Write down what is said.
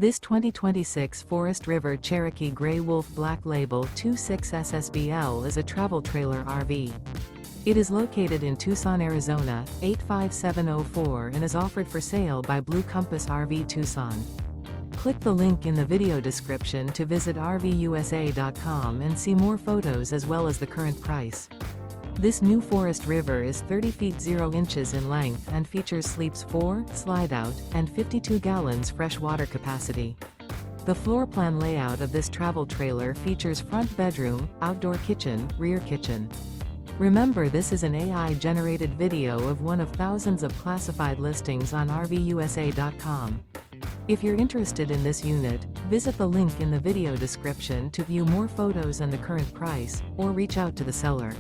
This 2026 Forest River Cherokee Grey Wolf Black Label 26 SSBL is a travel trailer RV. It is located in Tucson, Arizona, 85704 and is offered for sale by Blue Compass RV Tucson. Click the link in the video description to visit RVUSA.com and see more photos as well as the current price. This new Forest River is 30 feet 0 inches in length and features sleeps 4, slide-out, and 52 gallons fresh water capacity. The floor plan layout of this travel trailer features front bedroom, outdoor kitchen, rear kitchen. Remember, this is an AI-generated video of one of thousands of classified listings on RVUSA.com. If you're interested in this unit, visit the link in the video description to view more photos and the current price, or reach out to the seller.